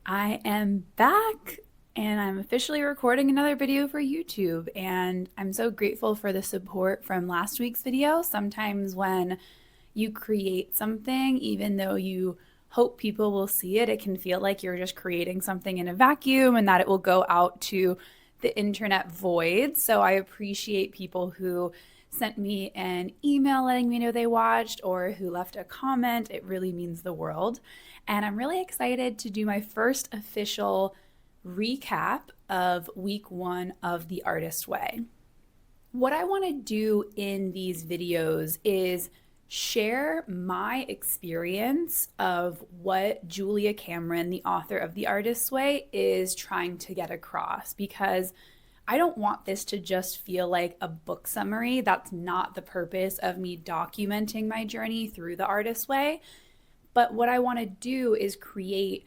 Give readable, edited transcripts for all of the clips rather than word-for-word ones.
I am back and I'm officially recording another video for YouTube. And I'm so grateful for the support from last week's video. Sometimes when you create something, even though you hope people will see it, it can feel like you're just creating something in a vacuum and that it will go out to the internet void. So I appreciate people who sent me an email letting me know they watched or who left a comment. It really means the world. And I'm really excited to do my first official recap of week one of The Artist Way. What I want to do in these videos is share my experience of what Julia Cameron, the author of The Artist's Way, is trying to get across because I don't want this to just feel like a book summary. That's not the purpose of me documenting my journey through The Artist's Way. But what I want to do is create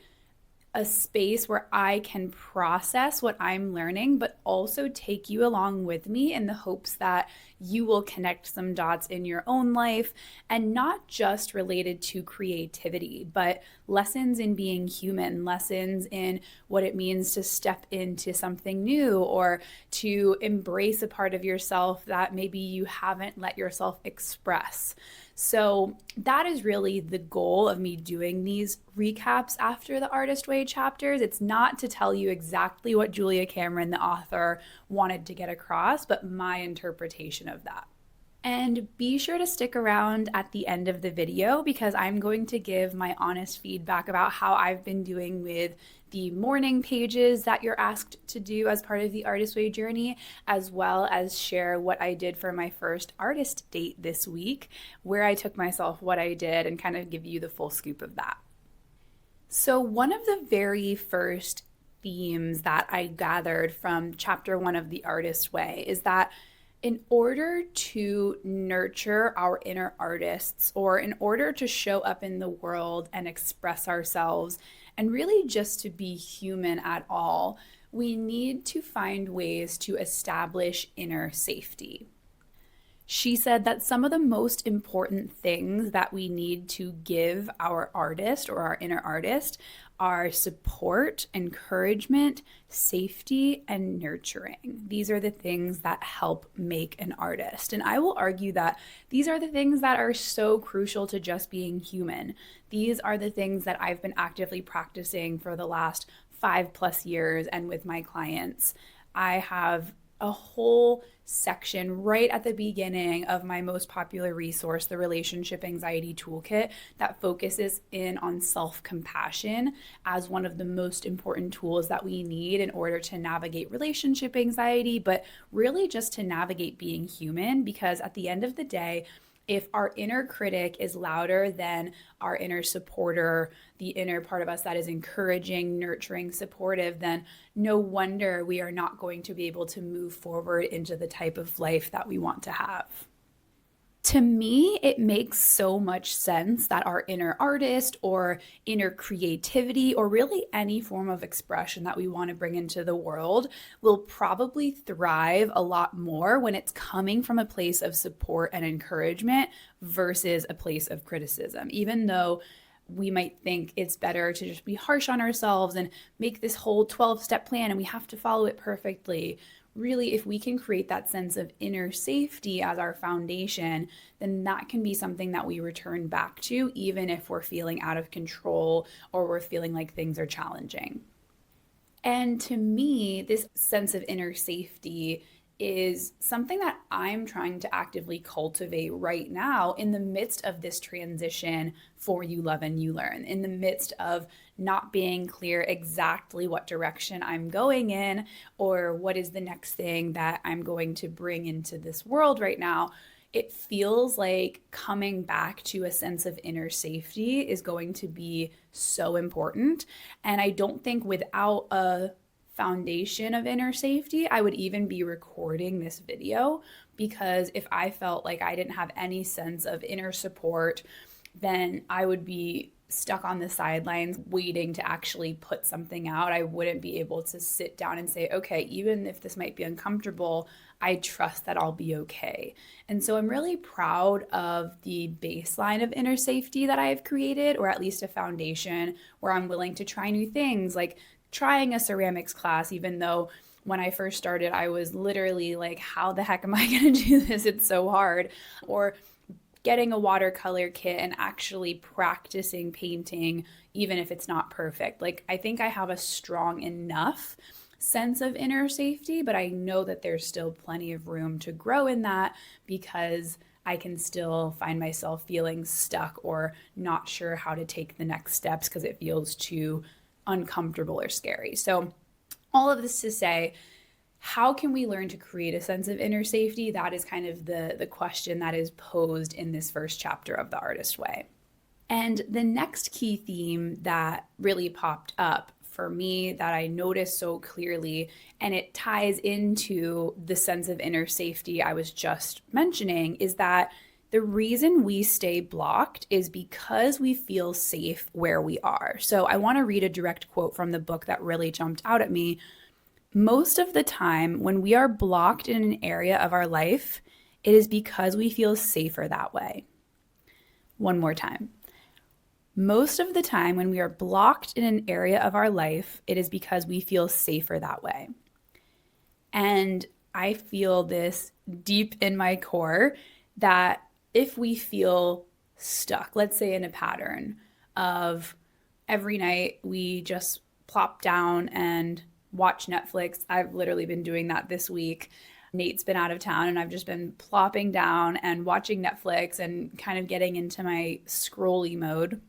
a space where I can process what I'm learning, but also take you along with me in the hopes that you will connect some dots in your own life, and not just related to creativity, but lessons in being human, lessons in what it means to step into something new or to embrace a part of yourself that maybe you haven't let yourself express. So that is really the goal of me doing these recaps after the Artist Way chapters. It's not to tell you exactly what Julia Cameron, the author, wanted to get across, but my interpretation of that. And be sure to stick around at the end of the video because I'm going to give my honest feedback about how I've been doing with the morning pages that you're asked to do as part of the Artist Way journey, as well as share what I did for my first artist date this week, where I took myself, what I did, and kind of give you the full scoop of that. So one of the very first themes that I gathered from chapter one of The Artist Way is that in order to nurture our inner artists, or in order to show up in the world and express ourselves, and really just to be human at all, we need to find ways to establish inner safety. She said that some of the most important things that we need to give our artist or our inner artist are support, encouragement, safety, and nurturing. These are the things that help make an artist. And I will argue that these are the things that are so crucial to just being human. These are the things that I've been actively practicing for the last 5+ years, and with my clients. I have a whole section right at the beginning of my most popular resource, the Relationship Anxiety Toolkit, that focuses in on self-compassion as one of the most important tools that we need in order to navigate relationship anxiety, but really just to navigate being human. Because at the end of the day, if our inner critic is louder than our inner supporter, the inner part of us that is encouraging, nurturing, supportive, then no wonder we are not going to be able to move forward into the type of life that we want to have. To me, it makes so much sense that our inner artist or inner creativity, or really any form of expression that we want to bring into the world, will probably thrive a lot more when it's coming from a place of support and encouragement versus a place of criticism. Even though we might think it's better to just be harsh on ourselves and make this whole 12-step plan and we have to follow it perfectly. Really, if we can create that sense of inner safety as our foundation, then that can be something that we return back to, even if we're feeling out of control or we're feeling like things are challenging. And to me, this sense of inner safety is something that I'm trying to actively cultivate right now in the midst of this transition for You Love and You Learn, in the midst of not being clear exactly what direction I'm going in or what is the next thing that I'm going to bring into this world right now. It feels like coming back to a sense of inner safety is going to be so important. And I don't think without a foundation of inner safety, I would even be recording this video, because if I felt like I didn't have any sense of inner support, then I would be stuck on the sidelines waiting to actually put something out. I wouldn't be able to sit down and say, okay, even if this might be uncomfortable, I trust that I'll be okay. And so I'm really proud of the baseline of inner safety that I've created, or at least a foundation where I'm willing to try new things, like trying a ceramics class, even though when I first started, I was literally like, how the heck am I going to do this? It's so hard. Or getting a watercolor kit and actually practicing painting, even if it's not perfect. Like, I think I have a strong enough sense of inner safety, but I know that there's still plenty of room to grow in that, because I can still find myself feeling stuck or not sure how to take the next steps because it feels too uncomfortable or scary. So, all of this to say, how can we learn to create a sense of inner safety? That is kind of the question that is posed in this first chapter of The Artist Way. And the next key theme that really popped up for me that I noticed so clearly, and it ties into the sense of inner safety I was just mentioning, is that the reason we stay blocked is because we feel safe where we are. So I want to read a direct quote from the book that really jumped out at me. Most of the time, when we are blocked in an area of our life, it is because we feel safer that way. One more time. Most of the time, when we are blocked in an area of our life, it is because we feel safer that way. And I feel this deep in my core that if we feel stuck, let's say in a pattern of every night we just plop down and watch Netflix. I've literally been doing that this week. Nate's been out of town and I've just been plopping down and watching Netflix and kind of getting into my scrolly mode.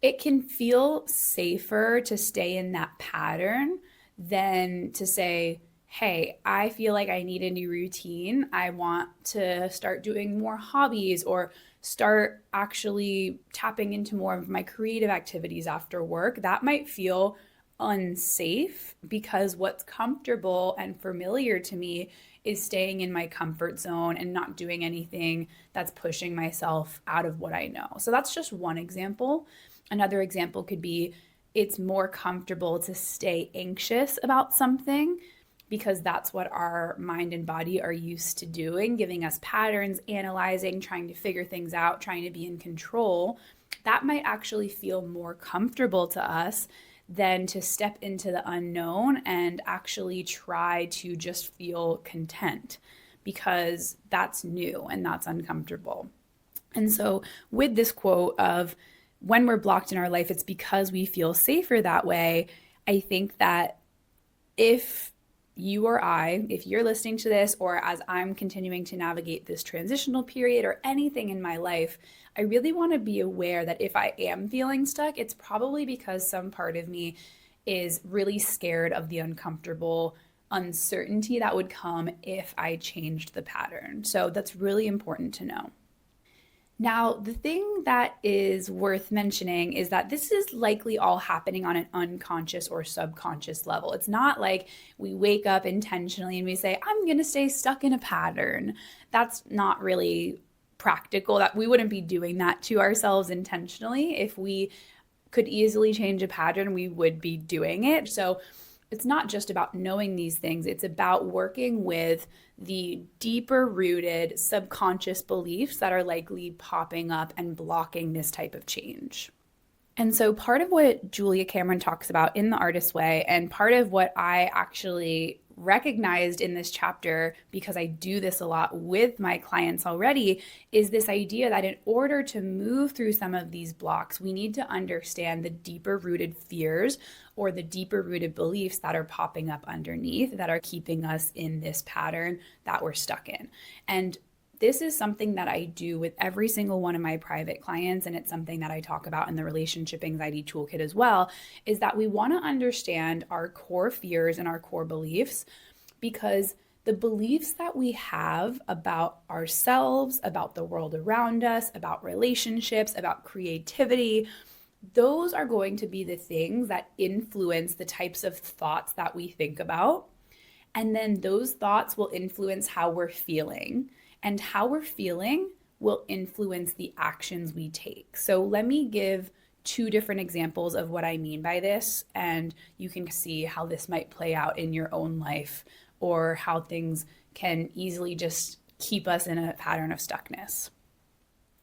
It can feel safer to stay in that pattern than to say, hey, I feel like I need a new routine. I want to start doing more hobbies or start actually tapping into more of my creative activities after work. That might feel unsafe because what's comfortable and familiar to me is staying in my comfort zone and not doing anything that's pushing myself out of what I know. So that's just one example. Another example could be it's more comfortable to stay anxious about something because that's what our mind and body are used to doing, giving us patterns, analyzing, trying to figure things out, trying to be in control. That might actually feel more comfortable to us than to step into the unknown and actually try to just feel content, because that's new and that's uncomfortable. And so with this quote of when we're blocked in our life, it's because we feel safer that way, I think that if you or I, if you're listening to this, or as I'm continuing to navigate this transitional period or anything in my life, I really want to be aware that if I am feeling stuck, it's probably because some part of me is really scared of the uncomfortable uncertainty that would come if I changed the pattern. So that's really important to know. Now, the thing that is worth mentioning is that this is likely all happening on an unconscious or subconscious level. It's not like we wake up intentionally and we say, I'm going to stay stuck in a pattern. That's not really practical. That we wouldn't be doing that to ourselves intentionally. If we could easily change a pattern, we would be doing it. So it's not just about knowing these things. It's about working with the deeper rooted subconscious beliefs that are likely popping up and blocking this type of change. And so part of what Julia Cameron talks about in The Artist's Way, and part of what I actually recognized in this chapter, because I do this a lot with my clients already, is this idea that in order to move through some of these blocks, we need to understand the deeper rooted fears or the deeper rooted beliefs that are popping up underneath that are keeping us in this pattern that we're stuck in. And this is something that I do with every single one of my private clients, and it's something that I talk about in the Relationship Anxiety Toolkit as well, is that we want to understand our core fears and our core beliefs, because the beliefs that we have about ourselves, about the world around us, about relationships, about creativity, those are going to be the things that influence the types of thoughts that we think about. And then those thoughts will influence how we're feeling. And how we're feeling will influence the actions we take. So let me give two different examples of what I mean by this, and you can see how this might play out in your own life or how things can easily just keep us in a pattern of stuckness.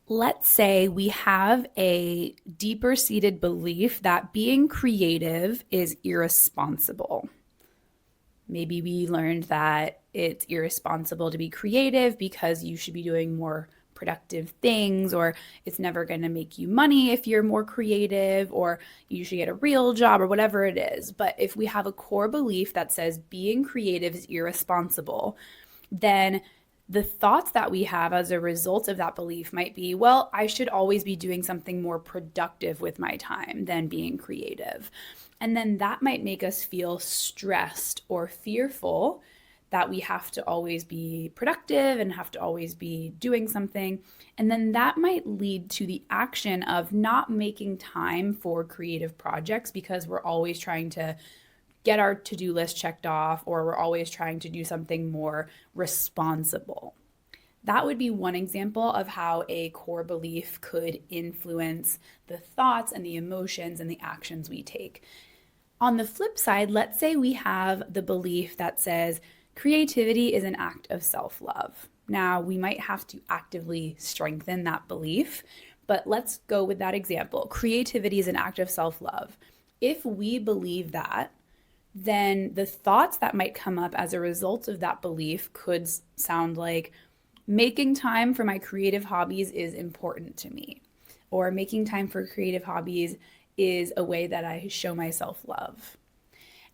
Let's say we have a deeper seated belief that being creative is irresponsible. Maybe we learned that it's irresponsible to be creative because you should be doing more productive things, or it's never going to make you money if you're more creative, or you should get a real job, or whatever it is. But if we have a core belief that says being creative is irresponsible, then the thoughts that we have as a result of that belief might be, well, I should always be doing something more productive with my time than being creative. And then that might make us feel stressed or fearful that we have to always be productive and have to always be doing something. And then that might lead to the action of not making time for creative projects because we're always trying to get our to-do list checked off, or we're always trying to do something more responsible. That would be one example of how a core belief could influence the thoughts and the emotions and the actions we take. On the flip side, let's say we have the belief that says creativity is an act of self-love. Now, we might have to actively strengthen that belief, but let's go with that example. Creativity is an act of self-love. If we believe that, then the thoughts that might come up as a result of that belief could sound like, making time for my creative hobbies is important to me, or making time for creative hobbies is a way that I show my self-love.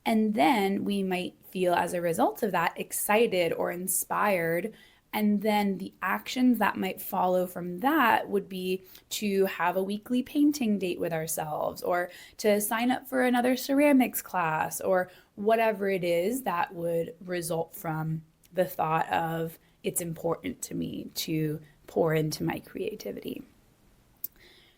And then we might feel, as a result of that, excited or inspired. And then the actions that might follow from that would be to have a weekly painting date with ourselves, or to sign up for another ceramics class, or whatever it is that would result from the thought of, it's important to me to pour into my creativity.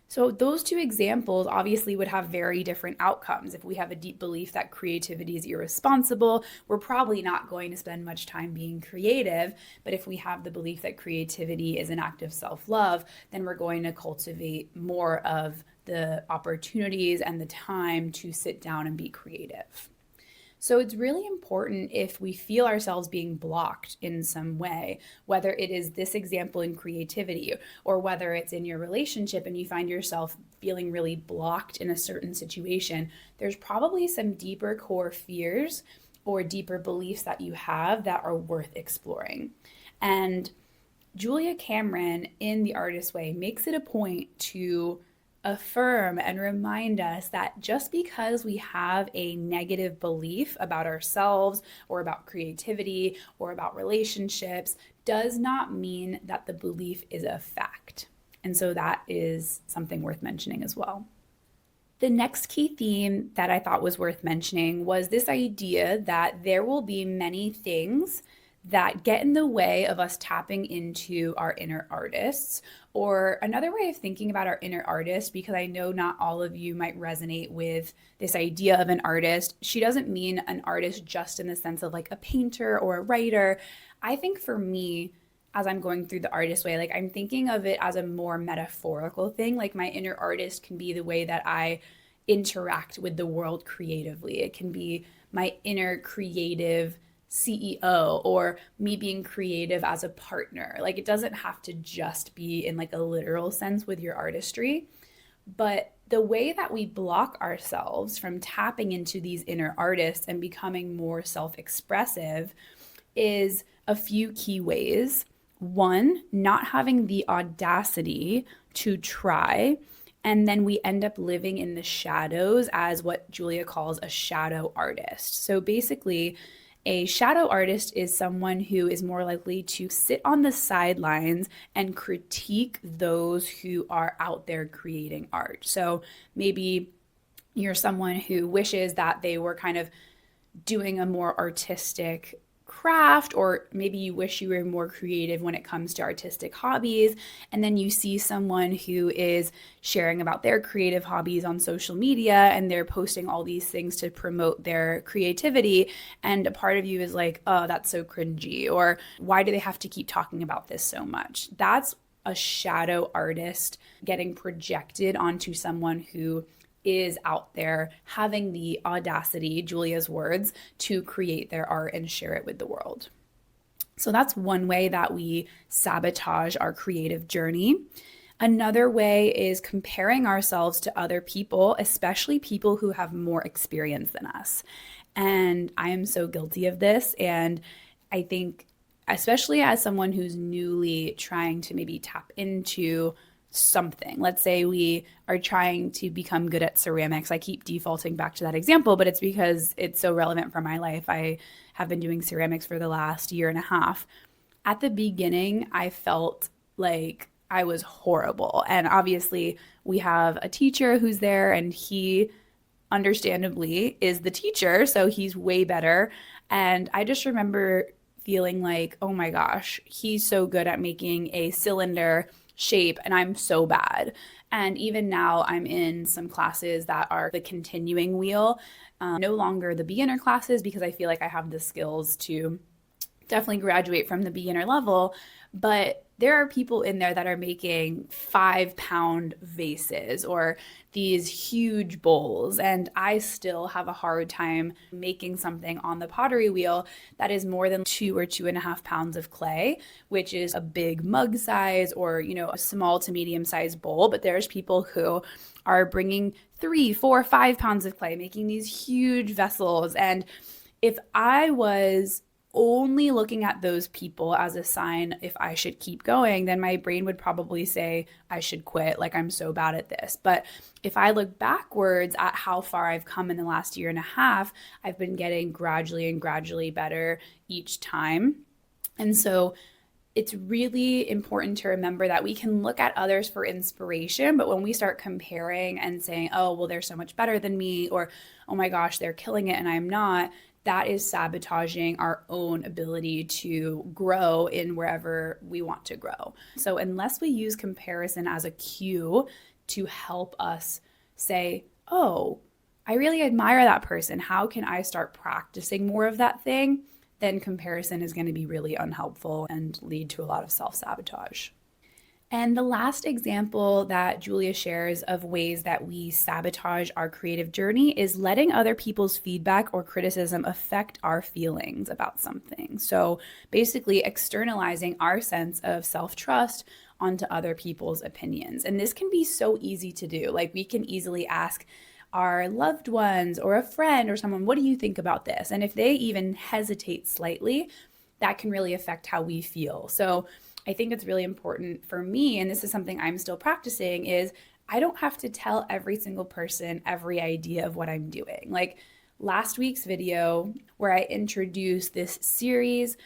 So those two examples obviously would have very different outcomes. If we have a deep belief that creativity is irresponsible, we're probably not going to spend much time being creative. But if we have the belief that creativity is an act of self-love, then we're going to cultivate more of the opportunities and the time to sit down and be creative. So it's really important, if we feel ourselves being blocked in some way, whether it is this example in creativity, or whether it's in your relationship and you find yourself feeling really blocked in a certain situation, there's probably some deeper core fears or deeper beliefs that you have that are worth exploring. And Julia Cameron in The Artist Way makes it a point to affirm and remind us that just because we have a negative belief about ourselves or about creativity or about relationships does not mean that the belief is a fact. And so that is something worth mentioning as well. The next key theme that I thought was worth mentioning was this idea that there will be many things that get in the way of us tapping into our inner artists. Or another way of thinking about our inner artist, because I know not all of you might resonate with this idea of an artist. She doesn't mean an artist just in the sense of like a painter or a writer. I think for me, as I'm going through the Artist Way, like I'm thinking of it as a more metaphorical thing. Like my inner artist can be the way that I interact with the world creatively. It can be my inner creative CEO, or me being creative as a partner. Like it doesn't have to just be in like a literal sense with your artistry, but the way that we block ourselves from tapping into these inner artists and becoming more self-expressive is a few key ways. One, not having the audacity to try. And then we end up living in the shadows as what Julia calls a shadow artist. So basically, a shadow artist is someone who is more likely to sit on the sidelines and critique those who are out there creating art. So maybe you're someone who wishes that they were kind of doing a more artistic craft, or maybe you wish you were more creative when it comes to artistic hobbies, and then you see someone who is sharing about their creative hobbies on social media and they're posting all these things to promote their creativity, and a part of you is like, oh, that's so cringy, or why do they have to keep talking about this so much? That's a shadow artist getting projected onto someone who is out there having the audacity, Julia's words, to create their art and share it with the world. So that's one way that we sabotage our creative journey. Another way is comparing ourselves to other people, especially people who have more experience than us. And I am so guilty of this. And I think, especially as someone who's newly trying to maybe tap into something. Let's say we are trying to become good at ceramics. I keep defaulting back to that example, but it's because it's so relevant for my life. I have been doing ceramics for the last year and a half. At the beginning, I felt like I was horrible. And obviously, we have a teacher who's there, and he understandably is the teacher, so he's way better. And I just remember feeling like, oh my gosh, he's so good at making a cylinder shape and I'm so bad. And even now I'm in some classes that are the continuing wheel, no longer the beginner classes, because I feel like I have the skills to definitely graduate from the beginner level. But there are people in there that are making 5-pound vases or these huge bowls. And I still have a hard time making something on the pottery wheel that is more than 2 or 2.5 pounds of clay, which is a big mug size or, a small to medium sized bowl. But there's people who are bringing 3, 4, 5 pounds of clay, making these huge vessels. And if I was only looking at those people as a sign if I should keep going, then my brain would probably say I should quit, like I'm so bad at this. But if I look backwards at how far I've come in the last year and a half, I've been getting gradually and gradually better each time. And so it's really important to remember that we can look at others for inspiration, but when we start comparing and saying, oh, well, they're so much better than me, or oh my gosh, they're killing it and I'm not, that is sabotaging our own ability to grow in wherever we want to grow. So unless we use comparison as a cue to help us say, oh, I really admire that person, how can I start practicing more of that thing? Then comparison is going to be really unhelpful and lead to a lot of self-sabotage. And the last example that Julia shares of ways that we sabotage our creative journey is letting other people's feedback or criticism affect our feelings about something. So basically externalizing our sense of self-trust onto other people's opinions. And this can be so easy to do. Like we can easily ask our loved ones or a friend or someone, what do you think about this? And if they even hesitate slightly, that can really affect how we feel. So I think it's really important for me, and this is something I'm still practicing, is I don't have to tell every single person every idea of what I'm doing. Like last week's video where I introduced this series,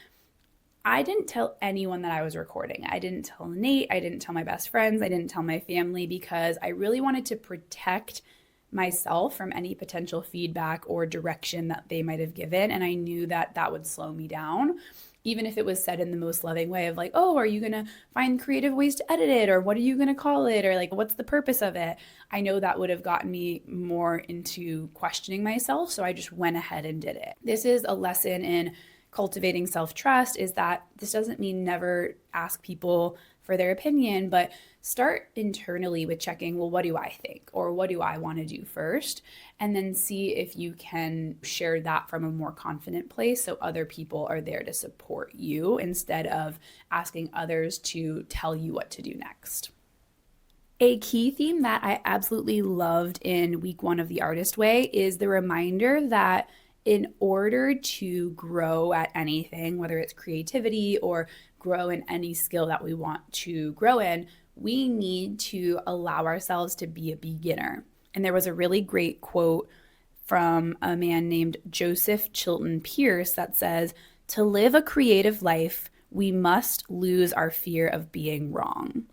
I didn't tell anyone that I was recording. I didn't tell Nate, I didn't tell my best friends, I didn't tell my family, because I really wanted to protect myself from any potential feedback or direction that they might have given. And I knew that that would slow me down, even if it was said in the most loving way of like, oh, are you going to find creative ways to edit it? Or what are you going to call it? Or like, what's the purpose of it? I know that would have gotten me more into questioning myself. So I just went ahead and did it. This is a lesson in cultivating self-trust, is that this doesn't mean never ask people for their opinion, but start internally with checking, well, what do I think? Or what do I want to do first? And then see if you can share that from a more confident place so other people are there to support you instead of asking others to tell you what to do next. A key theme that I absolutely loved in week 1 of The Artist Way is the reminder that in order to grow at anything, whether it's creativity or grow in any skill that we want to grow in, we need to allow ourselves to be a beginner. And there was a really great quote from a man named Joseph Chilton Pierce that says, "To live a creative life, we must lose our fear of being wrong."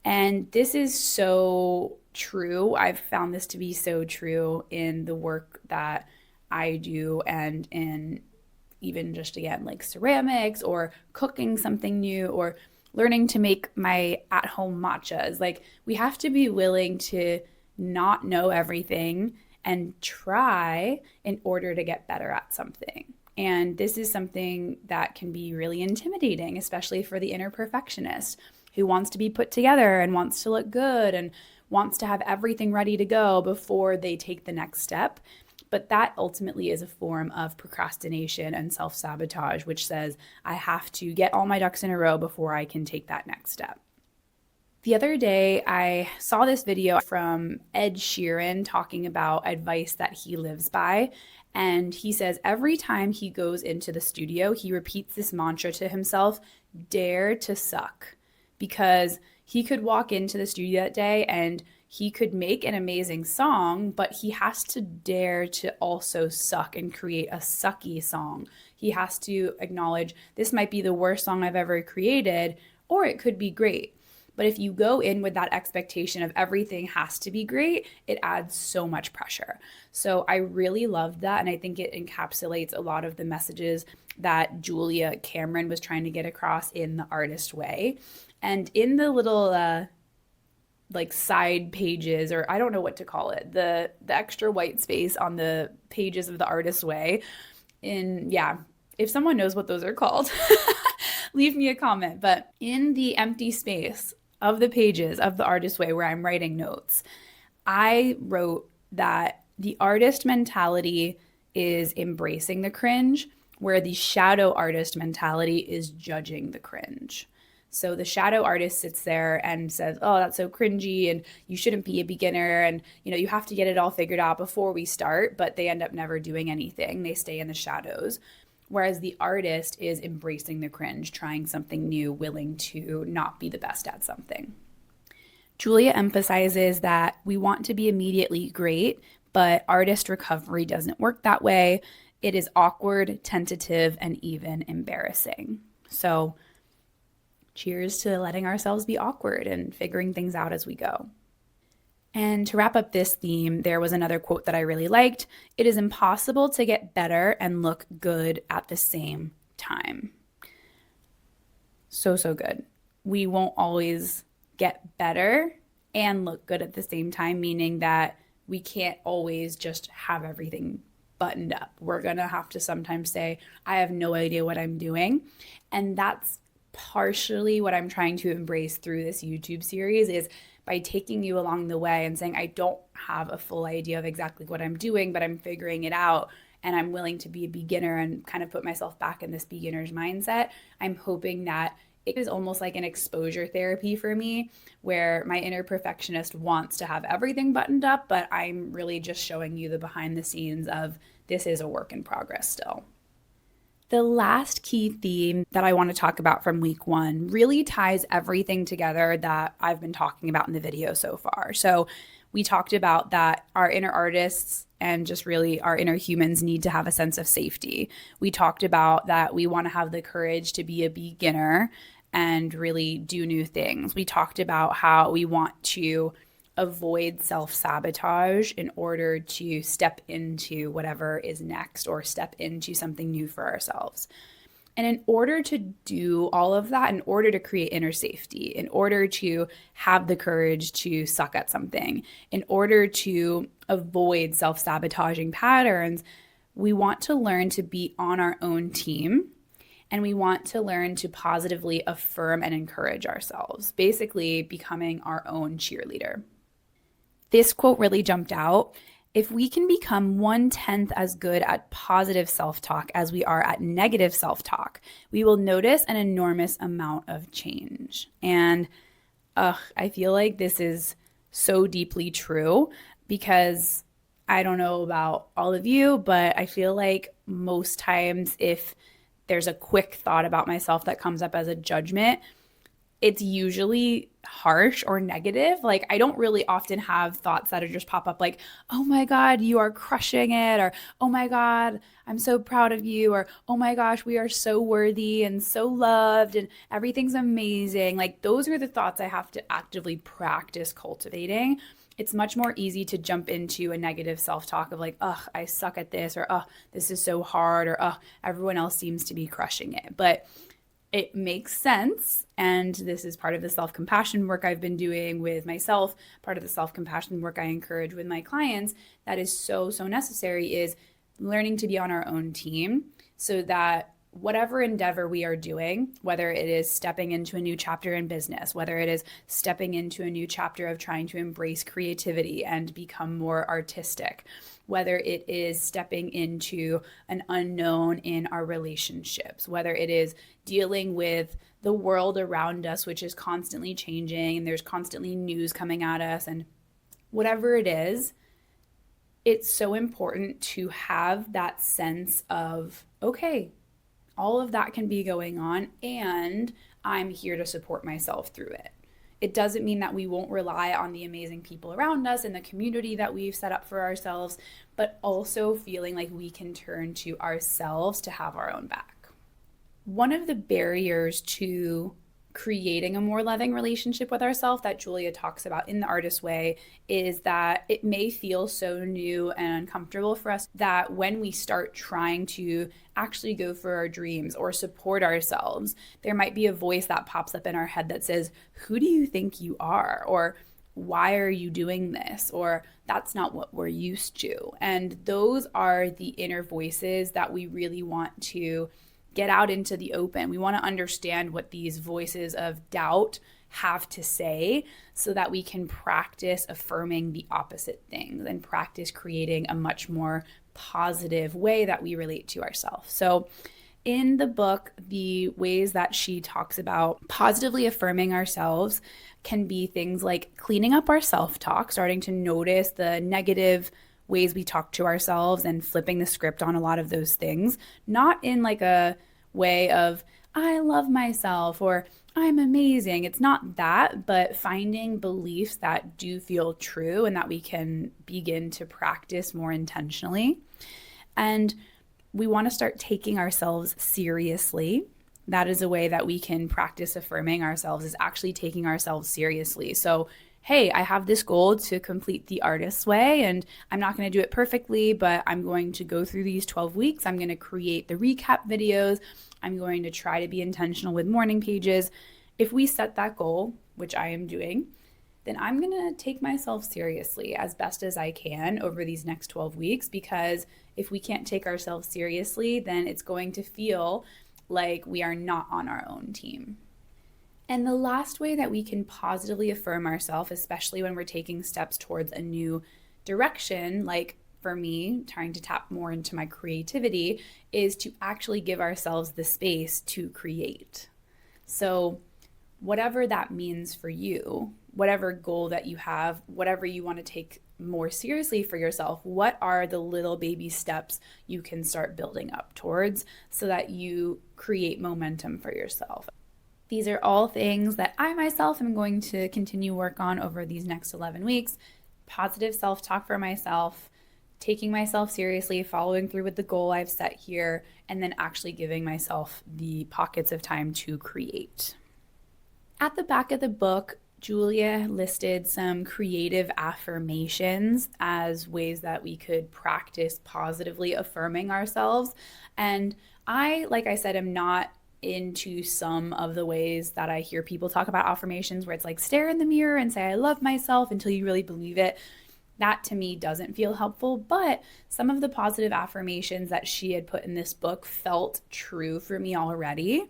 And this is so true. I've found this to be so true in the work that I do and in even just, again, like ceramics or cooking something new or learning to make my at-home matchas. Like we have to be willing to not know everything and try in order to get better at something. And this is something that can be really intimidating, especially for the inner perfectionist who wants to be put together and wants to look good and wants to have everything ready to go before they take the next step. But that ultimately is a form of procrastination and self-sabotage, which says I have to get all my ducks in a row before I can take that next step. The other day, I saw this video from Ed Sheeran talking about advice that he lives by. And he says every time he goes into the studio, he repeats this mantra to himself, dare to suck. Because he could walk into the studio that day and he could make an amazing song, but he has to dare to also suck and create a sucky song. He has to acknowledge this might be the worst song I've ever created, or it could be great. But if you go in with that expectation of everything has to be great, it adds so much pressure. So I really loved that. And I think it encapsulates a lot of the messages that Julia Cameron was trying to get across in The Artist Way. And in the little like side pages, or I don't know what to call it, the extra white space on the pages of The Artist Way, if someone knows what those are called, leave me a comment. But in the empty space of the pages of The Artist Way where I'm writing notes, I wrote that the artist mentality is embracing the cringe, where the shadow artist mentality is judging the cringe. So the shadow artist sits there and says, oh, that's so cringy and you shouldn't be a beginner and you have to get it all figured out before we start, but they end up never doing anything. They stay in the shadows. Whereas the artist is embracing the cringe, trying something new, willing to not be the best at something. Julia emphasizes that we want to be immediately great, but artist recovery doesn't work that way. It is awkward, tentative, and even embarrassing. So cheers to letting ourselves be awkward and figuring things out as we go. And to wrap up this theme, there was another quote that I really liked. It is impossible to get better and look good at the same time. So good. We won't always get better and look good at the same time, meaning that we can't always just have everything buttoned up. We're going to have to sometimes say, I have no idea what I'm doing. And that's partially what I'm trying to embrace through this YouTube series, is by taking you along the way and saying, I don't have a full idea of exactly what I'm doing, but I'm figuring it out and I'm willing to be a beginner and kind of put myself back in this beginner's mindset. I'm hoping that it is almost like an exposure therapy for me, where my inner perfectionist wants to have everything buttoned up, but I'm really just showing you the behind the scenes of this is a work in progress still. The last key theme that I want to talk about from week 1 really ties everything together that I've been talking about in the video so far. So we talked about that our inner artists and just really our inner humans need to have a sense of safety. We talked about that we want to have the courage to be a beginner and really do new things. We talked about how we want to avoid self-sabotage in order to step into whatever is next or step into something new for ourselves. And in order to do all of that, in order to create inner safety, in order to have the courage to suck at something, in order to avoid self-sabotaging patterns, we want to learn to be on our own team, and we want to learn to positively affirm and encourage ourselves, basically becoming our own cheerleader. This quote really jumped out. If we can become 1/10 as good at positive self-talk as we are at negative self-talk, we will notice an enormous amount of change. And I feel like this is so deeply true, because I don't know about all of you, but I feel like most times if there's a quick thought about myself that comes up as a judgment, it's usually harsh or negative. Like, I don't really often have thoughts that are just pop up like, oh my God, you are crushing it, or oh my God, I'm so proud of you, or oh my gosh, we are so worthy and so loved and everything's amazing. Like, those are the thoughts I have to actively practice cultivating. It's much more easy to jump into a negative self-talk of like, ugh, I suck at this, or ugh, this is so hard, or ugh, everyone else seems to be crushing it. But it makes sense, and this is part of the self-compassion work I've been doing with myself, part of the self-compassion work I encourage with my clients, that is so necessary, is learning to be on our own team so that whatever endeavor we are doing, whether it is stepping into a new chapter in business, whether it is stepping into a new chapter of trying to embrace creativity and become more artistic, whether it is stepping into an unknown in our relationships, whether it is dealing with the world around us, which is constantly changing and there's constantly news coming at us, and whatever it is, it's so important to have that sense of, okay, all of that can be going on and I'm here to support myself through it. It doesn't mean that we won't rely on the amazing people around us and the community that we've set up for ourselves, but also feeling like we can turn to ourselves to have our own back. One of the barriers to creating a more loving relationship with ourselves that Julia talks about in The Artist Way is that it may feel so new and uncomfortable for us that when we start trying to actually go for our dreams or support ourselves, there might be a voice that pops up in our head that says, "Who do you think you are?" Or "Why are you doing this?" Or "That's not what we're used to." And those are the inner voices that we really want to get out into the open. We want to understand what these voices of doubt have to say so that we can practice affirming the opposite things and practice creating a much more positive way that we relate to ourselves. So in the book, the ways that she talks about positively affirming ourselves can be things like cleaning up our self-talk, starting to notice the negative ways we talk to ourselves and flipping the script on a lot of those things, not in like a way of "I love myself" or "I'm amazing." It's not that, but finding beliefs that do feel true and that we can begin to practice more intentionally. And we want to start taking ourselves seriously. That is a way that we can practice affirming ourselves, is actually taking ourselves seriously. So hey, I have this goal to complete The Artist's Way, and I'm not going to do it perfectly, but I'm going to go through these 12 weeks. I'm going to create the recap videos. I'm going to try to be intentional with morning pages. If we set that goal, which I am doing, then I'm going to take myself seriously as best as I can over these next 12 weeks, because if we can't take ourselves seriously, then it's going to feel like we are not on our own team. And the last way that we can positively affirm ourselves, especially when we're taking steps towards a new direction, like for me, trying to tap more into my creativity, is to actually give ourselves the space to create. So whatever that means for you, whatever goal that you have, whatever you want to take more seriously for yourself, what are the little baby steps you can start building up towards so that you create momentum for yourself? These are all things that I myself am going to continue work on over these next 11 weeks. Positive self-talk for myself, taking myself seriously, following through with the goal I've set here, and then actually giving myself the pockets of time to create. At the back of the book, Julia listed some creative affirmations as ways that we could practice positively affirming ourselves. And I, like I said, am not into some of the ways that I hear people talk about affirmations, where it's like stare in the mirror and say "I love myself" until you really believe it. That to me doesn't feel helpful, but some of the positive affirmations that she had put in this book felt true for me already.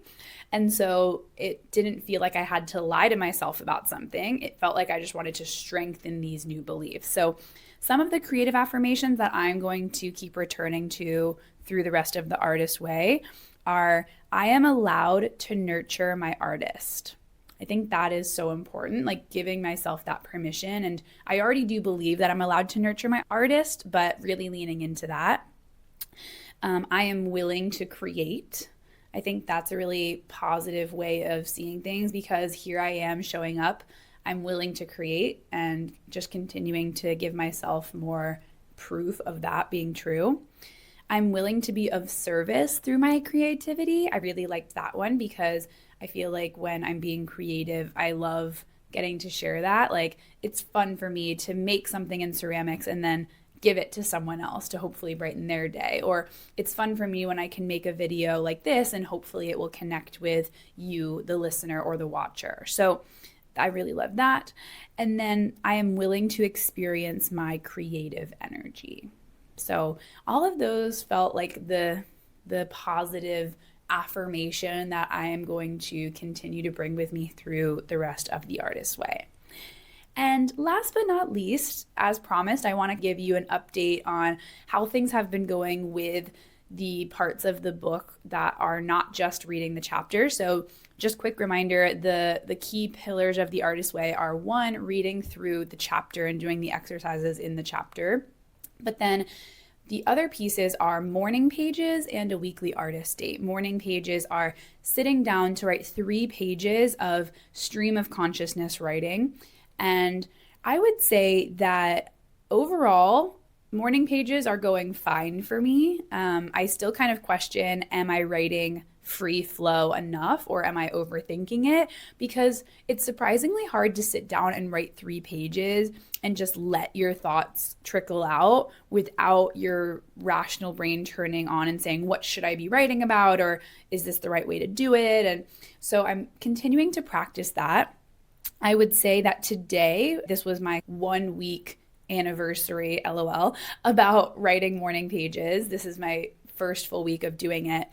And so it didn't feel like I had to lie to myself about something. It felt like I just wanted to strengthen these new beliefs. So some of the creative affirmations that I'm going to keep returning to through the rest of The Artist Way are: I am allowed to nurture my artist. I think that is so important, like giving myself that permission. And I already do believe that I'm allowed to nurture my artist, but really leaning into that. I am willing to create. I think that's a really positive way of seeing things, because here I am showing up. I'm willing to create, and just continuing to give myself more proof of that being true. I'm willing to be of service through my creativity. I really liked that one, because I feel like when I'm being creative, I love getting to share that. Like, it's fun for me to make something in ceramics and then give it to someone else to hopefully brighten their day. Or it's fun for me when I can make a video like this and hopefully it will connect with you, the listener or the watcher. So I really love that. And then I am willing to experience my creative energy. So all of those felt like the positive affirmation that I am going to continue to bring with me through the rest of the Artist Way. And last but not least, as promised, I want to give you an update on how things have been going with the parts of the book that are not just reading the chapter. So just quick reminder, the key pillars of the Artist Way are 1, reading through the chapter and doing the exercises in the chapter. But then the other pieces are morning pages and a weekly artist date. Morning pages are sitting down to write 3 pages of stream of consciousness writing. And I would say that overall, morning pages are going fine for me. I still kind of question, am I writing free flow enough or am I overthinking it? Because it's surprisingly hard to sit down and write 3 pages and just let your thoughts trickle out without your rational brain turning on and saying, what should I be writing about? Or is this the right way to do it? And so I'm continuing to practice that. I would say that today, this was my 1 week anniversary, LOL, about writing morning pages. This is my first full week of doing it.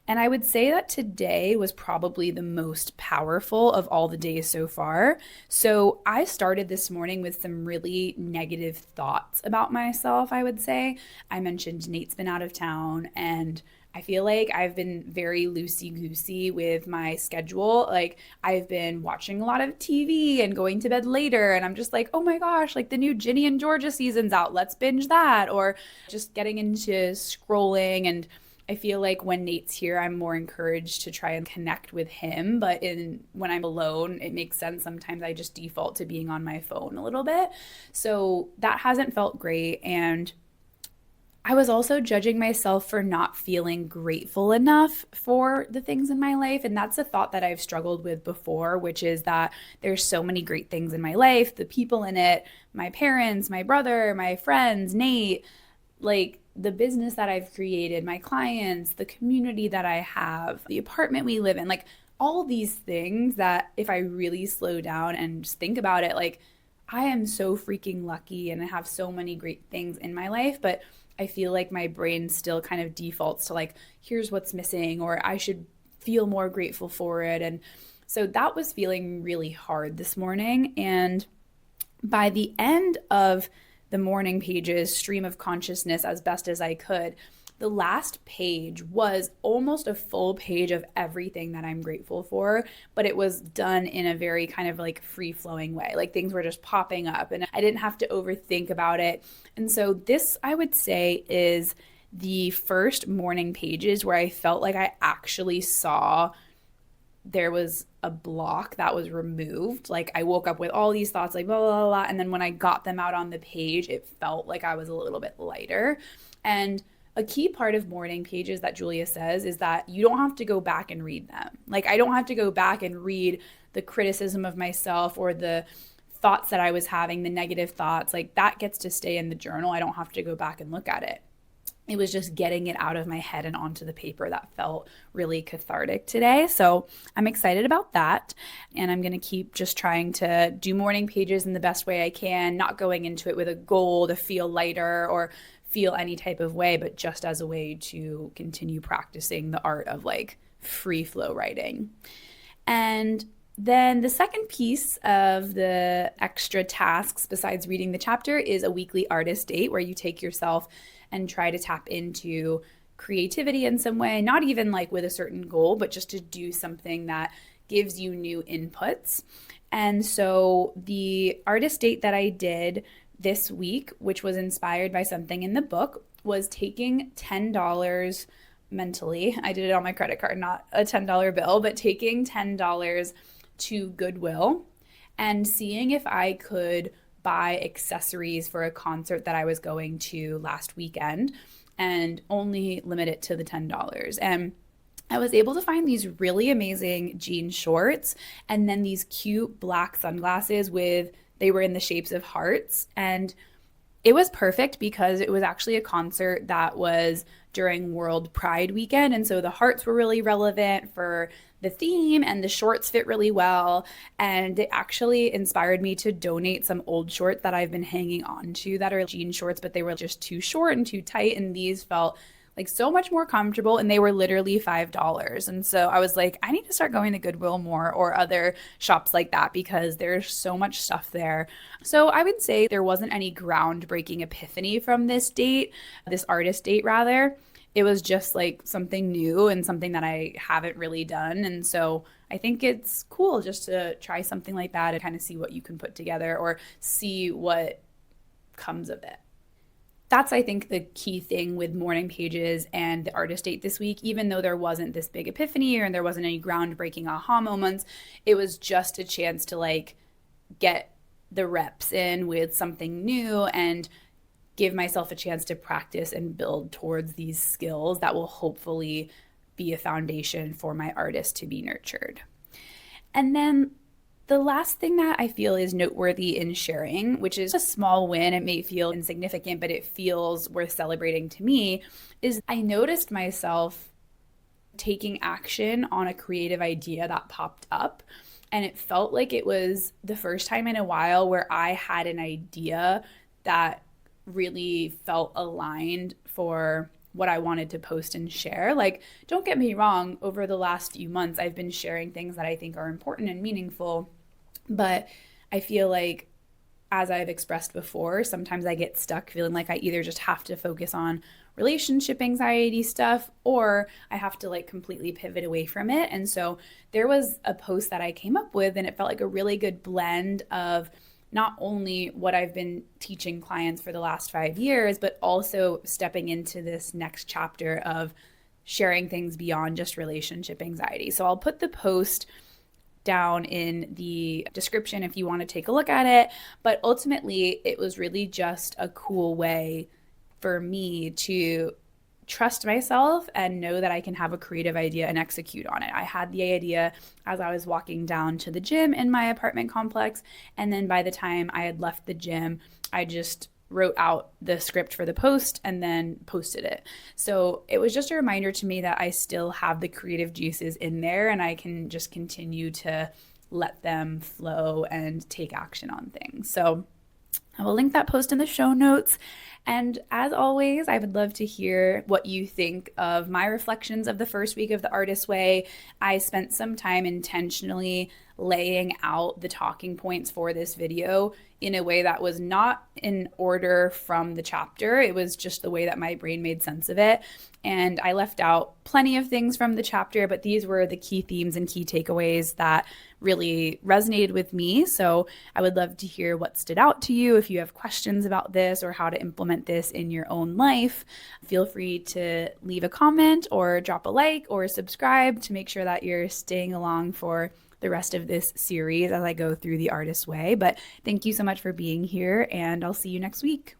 And I would say that today was probably the most powerful of all the days so far. So I started this morning with some really negative thoughts about myself, I would say. I mentioned Nate's been out of town, and I feel like I've been very loosey-goosey with my schedule. Like, I've been watching a lot of TV and going to bed later, and I'm just like, oh my gosh, like the new Ginny and Georgia season's out, let's binge that. Or just getting into scrolling. And I feel like when Nate's here, I'm more encouraged to try and connect with him. But when I'm alone, it makes sense. Sometimes I just default to being on my phone a little bit. So that hasn't felt great. And I was also judging myself for not feeling grateful enough for the things in my life. And that's a thought that I've struggled with before, which is that there's so many great things in my life, the people in it, my parents, my brother, my friends, Nate, like the business that I've created, my clients, the community that I have, the apartment we live in, like all these things that if I really slow down and just think about it, like I am so freaking lucky and I have so many great things in my life, but I feel like my brain still kind of defaults to like, here's what's missing, or I should feel more grateful for it. And so that was feeling really hard this morning. And by the end of the morning pages, stream of consciousness as best as I could, the last page was almost a full page of everything that I'm grateful for, but it was done in a very kind of like free-flowing way. Like things were just popping up and I didn't have to overthink about it. And so this, I would say, is the first morning pages where I felt like I actually saw there was a block that was removed. Like I woke up with all these thoughts like blah, blah, blah, blah. And then when I got them out on the page, it felt like I was a little bit lighter. And a key part of morning pages that Julia says is that you don't have to go back and read them. Like I don't have to go back and read the criticism of myself or the thoughts that I was having, the negative thoughts. Like that gets to stay in the journal. I don't have to go back and look at it. It was just getting it out of my head and onto the paper that felt really cathartic today. So I'm excited about that. And I'm going to keep just trying to do morning pages in the best way I can, not going into it with a goal to feel lighter or feel any type of way, but just as a way to continue practicing the art of like free flow writing. And then the second piece of the extra tasks besides reading the chapter is a weekly artist date where you take yourself and try to tap into creativity in some way, not even like with a certain goal, but just to do something that gives you new inputs. And so the artist date that I did this week, which was inspired by something in the book, was taking $10 mentally. I did it on my credit card, not a $10 bill, but taking $10 to Goodwill and seeing if I could buy accessories for a concert that I was going to last weekend and only limit it to the $10. And I was able to find these really amazing jean shorts and then these cute black sunglasses they were in the shapes of hearts. And it was perfect because it was actually a concert that was during World Pride weekend. And so the hearts were really relevant for the theme and the shorts fit really well. And it actually inspired me to donate some old shorts that I've been hanging on to that are jean shorts, but they were just too short and too tight. And these felt like so much more comfortable, and they were literally $5. And so I was like, I need to start going to Goodwill more or other shops like that because there's so much stuff there. So I would say there wasn't any groundbreaking epiphany from this artist date rather. It was just like something new and something that I haven't really done. And so I think it's cool just to try something like that and kind of see what you can put together or see what comes of it. That's, I think, the key thing with morning pages and the artist date this week. Even though there wasn't this big epiphany or there wasn't any groundbreaking aha moments, it was just a chance to like get the reps in with something new and give myself a chance to practice and build towards these skills that will hopefully be a foundation for my artist to be nurtured. And then the last thing that I feel is noteworthy in sharing, which is a small win, it may feel insignificant, but it feels worth celebrating to me, is I noticed myself taking action on a creative idea that popped up. And it felt like it was the first time in a while where I had an idea that really felt aligned for what I wanted to post and share. Like, don't get me wrong, over the last few months, I've been sharing things that I think are important and meaningful, but I feel like, as I've expressed before, sometimes I get stuck feeling like I either just have to focus on relationship anxiety stuff or I have to like completely pivot away from it. And so there was a post that I came up with and it felt like a really good blend of not only what I've been teaching clients for the last 5 years, but also stepping into this next chapter of sharing things beyond just relationship anxiety. So I'll put the post down in the description if you want to take a look at it. But ultimately, it was really just a cool way for me to trust myself and know that I can have a creative idea and execute on it. I had the idea as I was walking down to the gym in my apartment complex. And then by the time I had left the gym, I just wrote out the script for the post and then posted it. So it was just a reminder to me that I still have the creative juices in there and I can just continue to let them flow and take action on things. So I will link that post in the show notes. And as always, I would love to hear what you think of my reflections of the first week of the Artist Way. I spent some time intentionally laying out the talking points for this video in a way that was not in order from the chapter. It was just the way that my brain made sense of it. And I left out plenty of things from the chapter, but these were the key themes and key takeaways that really resonated with me. So I would love to hear what stood out to you. If you have questions about this or how to implement this in your own life, feel free to leave a comment or drop a like or subscribe to make sure that you're staying along for the rest of this series as I go through the Artist Way. But thank you so much for being here, and I'll see you next week.